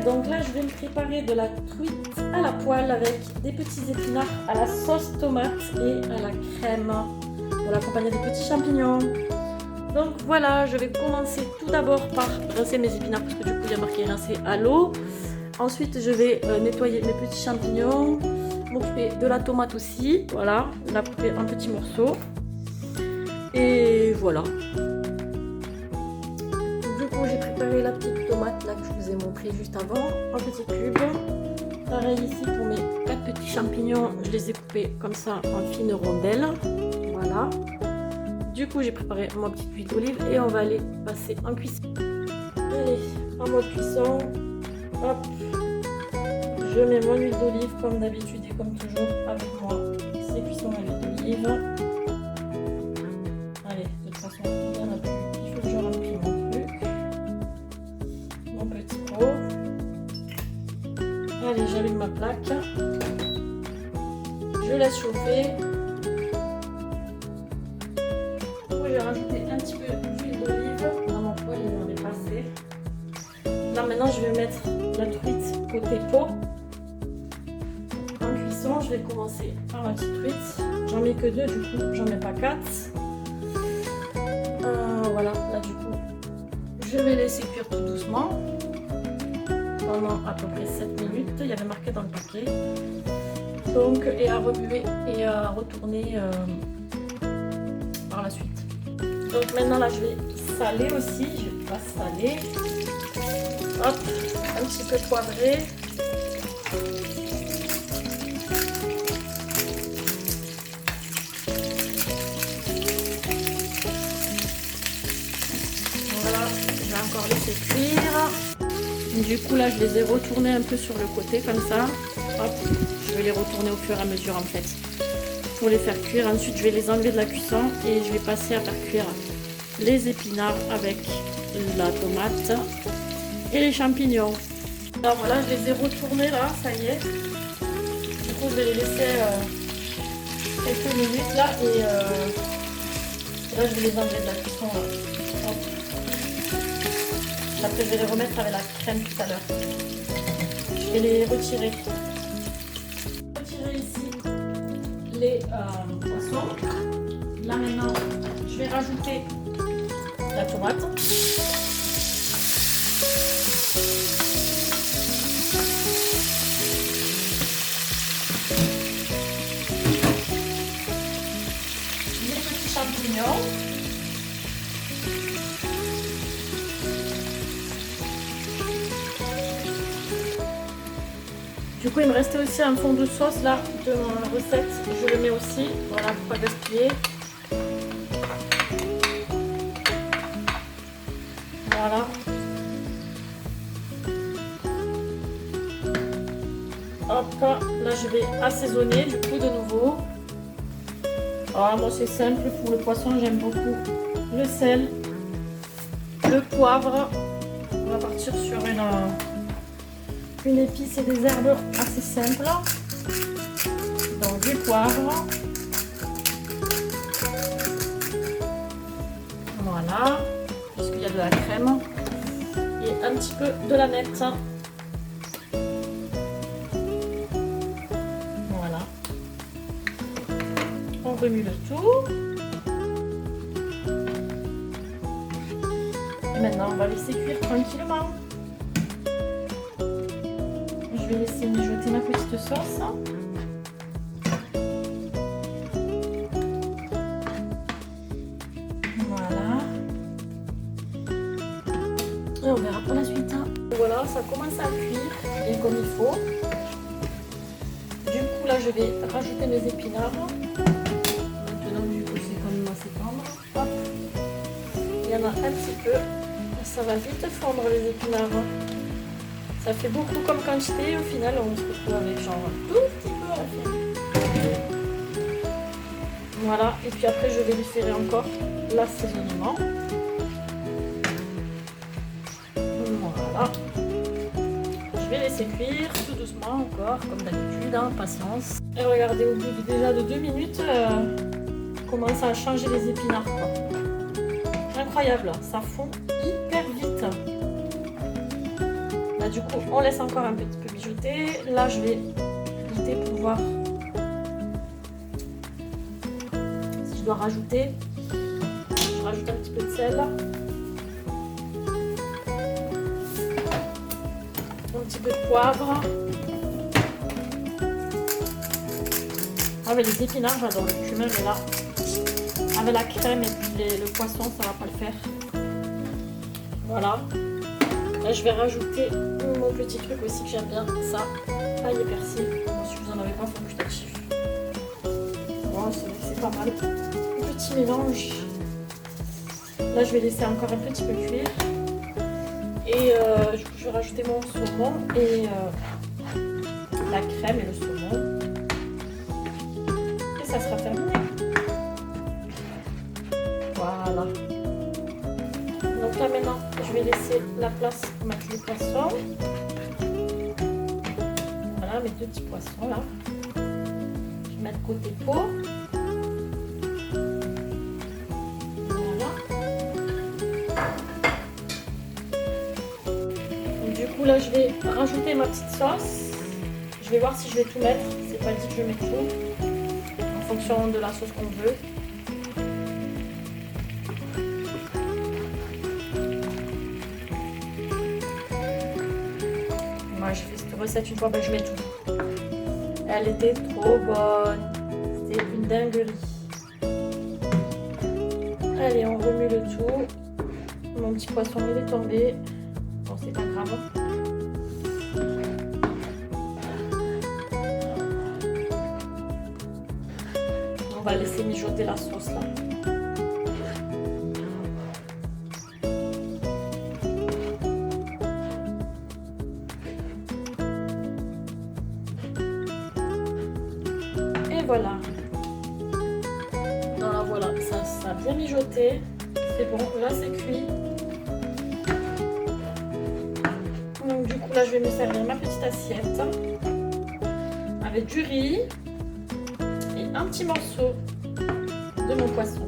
donc là je vais me préparer de la truite à la poêle avec des petits épinards à la sauce tomate et à la crème. Pour l'accompagner des petits champignons. Donc voilà, je vais commencer tout d'abord par rincer mes épinards parce que du coup il y a marqué rincer à l'eau. Ensuite je vais nettoyer mes petits champignons, m'occuper de la tomate aussi, voilà, la couper en petits morceaux. Et voilà. Du coup j'ai préparé la petite tomate là que je vous ai montré juste avant, en petits cubes. Pareil ici pour mes 4 petits champignons, je les ai coupés comme ça en fines rondelles. Voilà. Du coup j'ai préparé ma petite huile d'olive et on va aller passer en cuisson. Allez, en mode cuisson, hop, je mets mon huile d'olive comme d'habitude et comme toujours avec moi. C'est cuisson à l'huile d'olive. Allez, de toute façon, il n'y en a plus. Il faut que je remplisse mon truc. Mon petit pot. Allez, j'allume ma plaque. Je laisse chauffer. J'ai rajouté un petit peu d'huile d'olive dans mon poêle, il m'en est passé. Là maintenant je vais mettre la truite côté pot. En cuisson, je vais commencer par la petite truite. J'en mets que 2 du coup, j'en mets pas 4. Voilà, là du coup, je vais laisser cuire tout doucement pendant à peu près 7 minutes. Il y avait marqué dans le paquet. Donc, et à remuer et à retourner par la suite. Donc maintenant là je vais saler aussi, je vais pas saler. Hop, un petit peu poivré. Voilà, je vais encore laisser cuire. Du coup là je les ai retournés un peu sur le côté comme ça. Hop, je vais les retourner au fur et à mesure en fait. Pour les faire cuire. Ensuite je vais les enlever de la cuisson et je vais passer à faire cuire les épinards avec la tomate et les champignons. Alors voilà, je les ai retournés là, ça y est. Du coup je vais les laisser quelques minutes là et là je vais les enlever de la cuisson là. Après je vais les remettre avec la crème tout à l'heure. Je vais les retirer. Les poissons. Là maintenant, je vais rajouter la tomate. Les petits champignons. Du coup, il me restait aussi un fond de sauce là de ma recette. Je le mets aussi, voilà, pour pas gaspiller. Voilà. Hop, là je vais assaisonner du coup de nouveau. Alors moi c'est simple, pour le poisson j'aime beaucoup le sel, le poivre. On va partir sur une épice et des herbes assez simples. Donc du poivre. Voilà, puisqu'il y a de la crème. Et un petit peu de la nette. Voilà. On remue le tout. Et maintenant on va laisser cuire tranquillement. Je vais laisser mijoter ma petite sauce. Voilà. Et on verra pour la suite. Voilà, ça commence à cuire bien comme il faut. Du coup, là, je vais rajouter mes épinards. Maintenant, du coup, c'est comme assez tendre. Hop. Il y en a un petit peu. Ça va vite fondre les épinards. Ça fait beaucoup comme quantité, au final on se retrouve avec genre un tout petit peu à la fin. Voilà, et puis après je vais lui faire encore l'assaisonnement. Voilà. Je vais laisser cuire tout doucement encore, comme d'habitude, hein, patience. Et regardez, au bout déjà de 2 minutes, comment ça a changé les épinards, quoi. Incroyable, ça fond hyper vite. Là Voilà, du coup, on laisse encore un petit peu mijoter. Là, je vais goûter pour voir si je dois rajouter. Je rajoute un petit peu de sel. Un petit peu de poivre. Avec les épinards, j'adore le cumin, mais là, avec la crème et puis le poisson, ça va pas le faire. Voilà. Là, je vais rajouter mon petit truc aussi que j'aime bien, ça, paille et persil. Bon, si vous en avez pas, facultatif. Voilà, c'est vrai que c'est pas mal. Un petit mélange. Là, je vais laisser encore un petit peu cuire. Et du coup, je vais rajouter mon saumon et la crème et le saumon. Et ça sera terminé. Voilà. Donc là, maintenant, je vais laisser la place pour mettre les poissons. Voilà, mes 2 petits poissons là. Je vais mettre côté peau. Du coup là je vais rajouter ma petite sauce. Je vais voir si je vais tout mettre. C'est pas dit que je mets tout. En fonction de la sauce qu'on veut. Moi j'ai fait cette recette une fois, ben je mets tout. Elle était trop bonne. C'était une dinguerie. Allez, on remue le tout. Mon petit poisson il est tombé. Bon, c'est pas grave. On va laisser mijoter la sauce là. Et voilà. Non, là voilà, ça a bien mijoté. C'est bon, là c'est cuit. Donc du coup là je vais me servir ma petite assiette avec du riz et un petit morceau de mon poisson.